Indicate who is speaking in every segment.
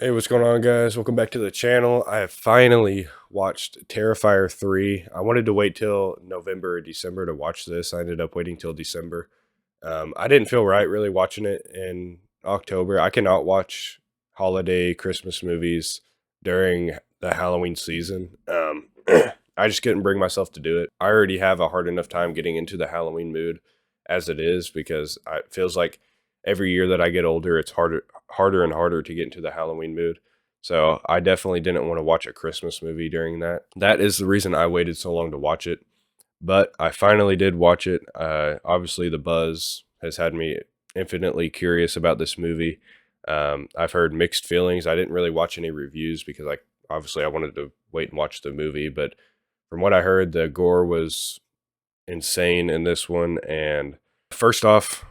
Speaker 1: Hey, what's going on, guys? Welcome back to the channel. I have finally watched Terrifier 3. I wanted to wait till November or December to watch this. I ended up waiting till December. I didn't feel right really watching it in October. I cannot watch holiday Christmas movies during the Halloween season. I just couldn't bring myself to do it. I already have a hard enough time getting into the Halloween mood as it is because it feels like every year that I get older, it's harder and harder to get into the Halloween mood. So I definitely didn't want to watch a Christmas movie during that. That is the reason I waited so long to watch it. But I finally did watch it. Obviously, the buzz has had me infinitely curious about this movie. I've heard mixed feelings. I didn't really watch any reviews because, obviously I wanted to wait and watch the movie. But from what I heard, the gore was insane in this one. And first off,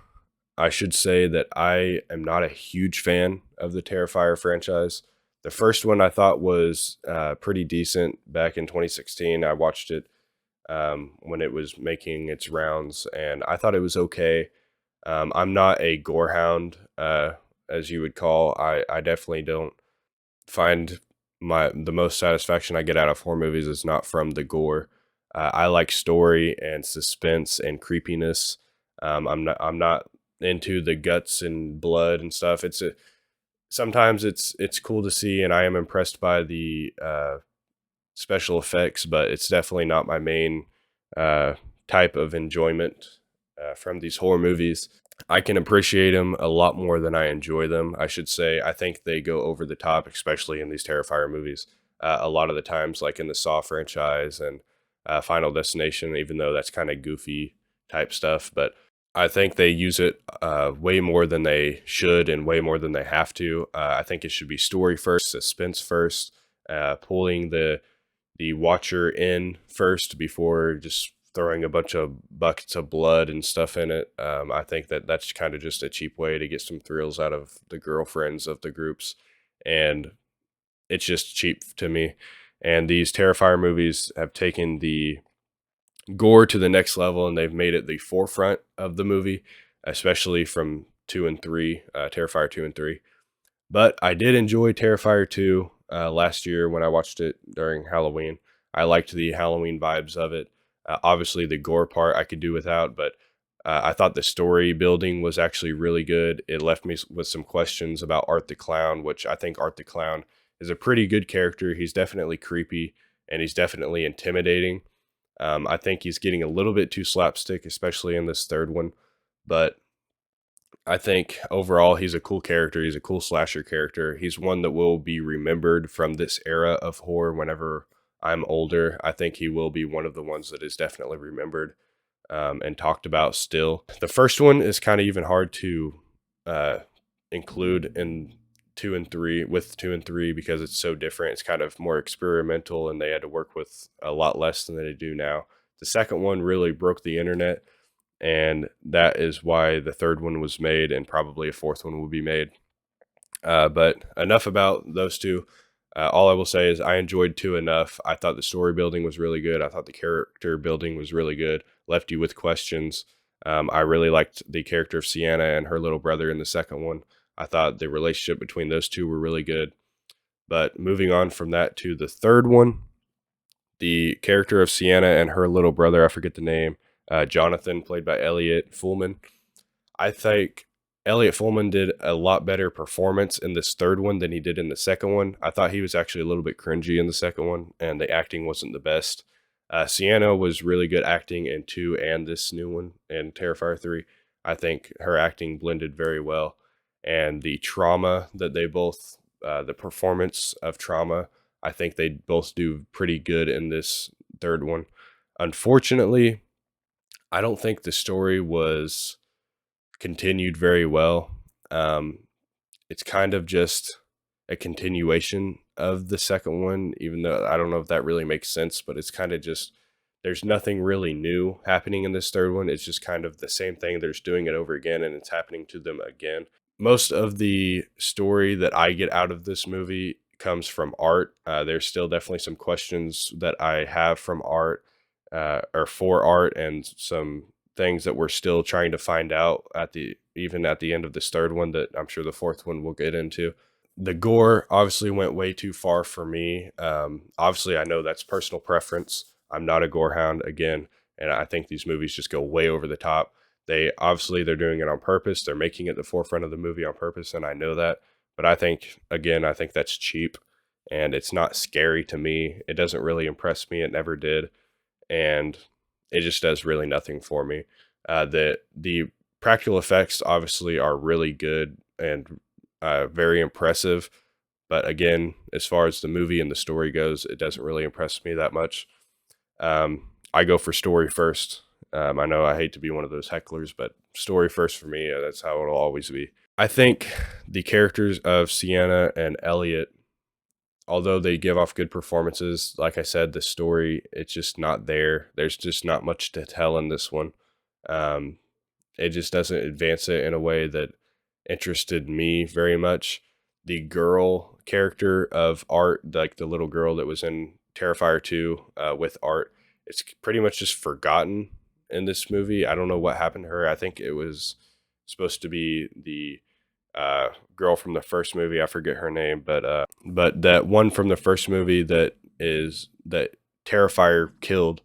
Speaker 1: I should say that I am not a huge fan of the Terrifier franchise. The first one I thought was pretty decent back in 2016. I watched it when it was making its rounds, and I thought it was okay. I'm not a gorehound, as you would call. I definitely don't find the most satisfaction I get out of horror movies is not from the gore. I like story and suspense and creepiness. I'm not into the guts and blood and stuff. Sometimes it's cool to see, and I am impressed by the special effects, but it's definitely not my main uh, type of enjoyment from these horror movies. I can appreciate them a lot more than I enjoy them. I should say, I think they go over the top, especially in these Terrifier movies. A lot of the times, like in the Saw franchise and Final Destination, even though that's kind of goofy type stuff. But I think they use it way more than they should and way more than they have to. I think it should be story first, suspense first, pulling the watcher in first before just throwing a bunch of buckets of blood and stuff in it. I think that's kind of just a cheap way to get some thrills out of the girlfriends of the groups, and it's just cheap to me. And these Terrifier movies have taken the gore to the next level, and they've made it the forefront of the movie, especially from 2 and 3, Terrifier 2 and 3. But I did enjoy Terrifier 2 last year when I watched it during Halloween. I liked the Halloween vibes of it. Obviously, the gore part I could do without, but I thought the story building was actually really good. It left me with some questions about Art the Clown, which I think Art the Clown is a pretty good character. He's definitely creepy and he's definitely intimidating. I think he's getting a little bit too slapstick, especially in this third one. But I think overall he's a cool character. He's a cool slasher character. He's one that will be remembered from this era of horror whenever I'm older. I think he will be one of the ones that is definitely remembered and talked about still. The first one is kind of even hard to uh, include in 2 and 3 with 2 and 3 because it's so different. It's kind of more experimental and they had to work with a lot less than they do now. The second one really broke the internet, and that is why the third one was made, and probably a fourth one will be made. But enough about those two. All I will say is I enjoyed 2 enough. I thought the story building was really good. I thought the character building was really good. Left you with questions. I really liked the character of Sienna and her little brother in the second one. I thought the relationship between those two were really good. But moving on from that to the third one, the character of Sienna and her little brother, I forget the name, Jonathan, played by Elliot Fullman. I think Elliot Fullman did a lot better performance in this third one than he did in the second one. I thought he was actually a little bit cringy in the second one, and the acting wasn't the best. Sienna was really good acting in 2 and this new one in Terrifier 3. I think her acting blended very well. And the trauma that they both, the performance of trauma, I think they both do pretty good in this third one. Unfortunately, I don't think the story was continued very well. Um, it's kind of just a continuation of the second one, even though I don't know if that really makes sense, but it's kind of just there's nothing really new happening in this third one. It's just kind of the same thing. They're just doing it over again and it's happening to them again. Most of the story that I get out of this movie comes from Art. There's still definitely some questions that I have from Art or for Art, and some things that we're still trying to find out at the even at the end of this third one that I'm sure the fourth one will get into. The gore obviously went way too far for me. Obviously, I know that's personal preference. I'm not a gore hound again, and I think these movies just go way over the top. They're doing it on purpose. They're making it the forefront of the movie on purpose, and I know that. But I think that's cheap, and it's not scary to me. It doesn't really impress me. It never did, and it just does really nothing for me. The practical effects obviously are really good and very impressive. But again, as far as the movie and the story goes, it doesn't really impress me that much. I go for story first. I know I hate to be one of those hecklers, but story first for me, that's how it'll always be. I think the characters of Sienna and Elliot, although they give off good performances, like I said, the story, it's just not there. There's just not much to tell in this one. Um, it just doesn't advance it in a way that interested me very much. The girl character of Art, like the little girl that was in Terrifier 2 with Art, it's pretty much just forgotten in this movie. I don't know what happened to her. I think it was supposed to be the girl from the first movie. I forget her name, but that one from the first movie that Terrifier killed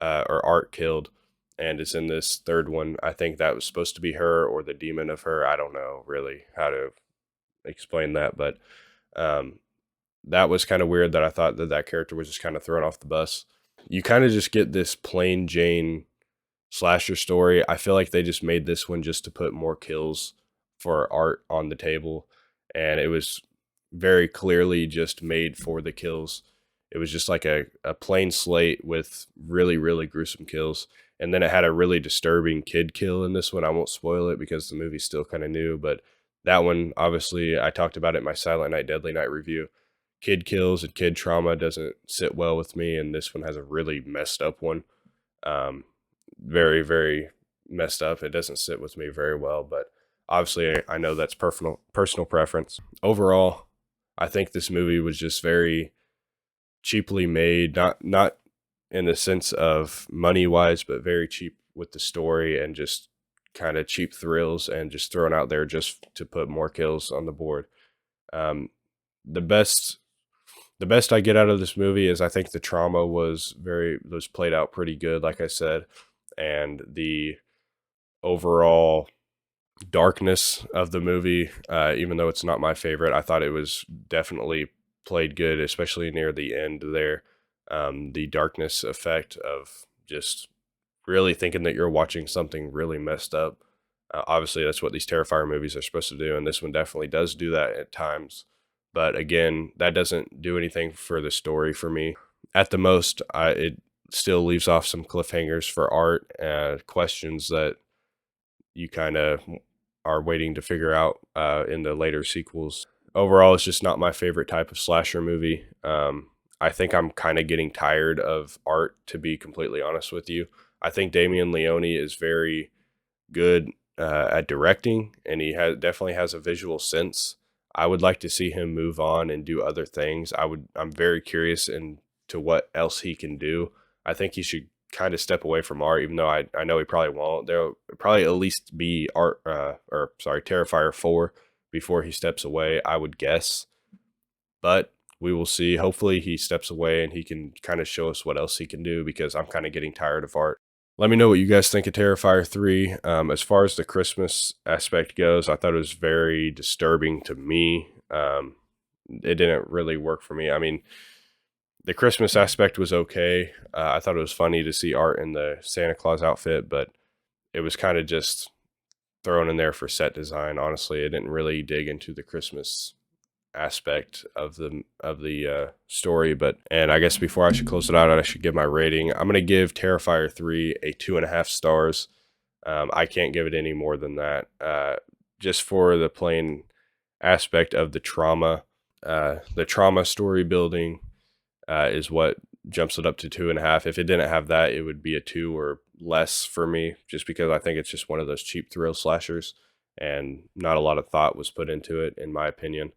Speaker 1: or Art killed and is in this third one. I think that was supposed to be her or the demon of her. I don't know really how to explain that, but um, that was kind of weird that I thought that character was just kind of thrown off the bus. You kind of just get this plain Jane slasher story. I feel like they just made this one just to put more kills for Art on the table, and it was very clearly just made for the kills. It was just like a plain slate with really, really gruesome kills. And then it had a really disturbing kid kill in this one. I won't spoil it because the movie's still kind of new, but that one, obviously, I talked about it in my Silent Night, Deadly Night review. Kid kills and kid trauma doesn't sit well with me, and this one has a really messed up one. Um, Very, very messed up. It doesn't sit with me very well, but obviously, I know that's personal preference. Overall, I think this movie was just very cheaply made, not in the sense of money wise, but very cheap with the story and just kind of cheap thrills and just thrown out there just to put more kills on the board. Um, the best the best I get out of this movie is I think the trauma was played out pretty good, like I said, and the overall darkness of the movie, even though it's not my favorite, I thought it was definitely played good, especially near the end there. The darkness effect of just really thinking that you're watching something really messed up. Obviously, that's what these Terrifier movies are supposed to do, and this one definitely does do that at times. But again, that doesn't do anything for the story for me. At the most, it still leaves off some cliffhangers for Art, questions that you kind of are waiting to figure out in the later sequels. Overall, it's just not my favorite type of slasher movie. I think I'm kind of getting tired of Art, to be completely honest with you. I think Damien Leone is very good at directing, and definitely has a visual sense. I would like to see him move on and do other things. I'm very curious into what else he can do. I think he should kind of step away from Art, even though I know he probably won't. There'll probably at least be Terrifier 4 before he steps away, I would guess. But we will see. Hopefully he steps away and he can kind of show us what else he can do, because I'm kind of getting tired of Art. Let me know what you guys think of Terrifier 3. As far as the Christmas aspect goes, I thought it was very disturbing to me. It didn't really work for me. I mean, the Christmas aspect was okay. I thought it was funny to see Art in the Santa Claus outfit, but it was kind of just thrown in there for set design. Honestly, it didn't really dig into the Christmas aspect of the story. And I guess before I should close it out, I should give my rating. I'm gonna give Terrifier 3 a 2.5 stars. I can't give it any more than that. Just for the plain aspect of the trauma story building is what jumps it up to 2.5. If it didn't have that, it would be a 2 or less for me, just because I think it's just one of those cheap thrill slashers and not a lot of thought was put into it, in my opinion.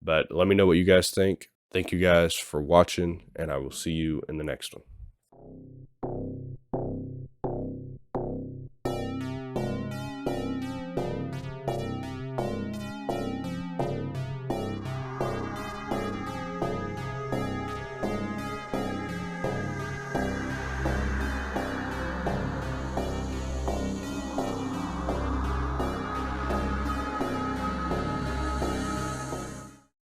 Speaker 1: But let me know what you guys think. Thank you guys for watching, and I will see you in the next one.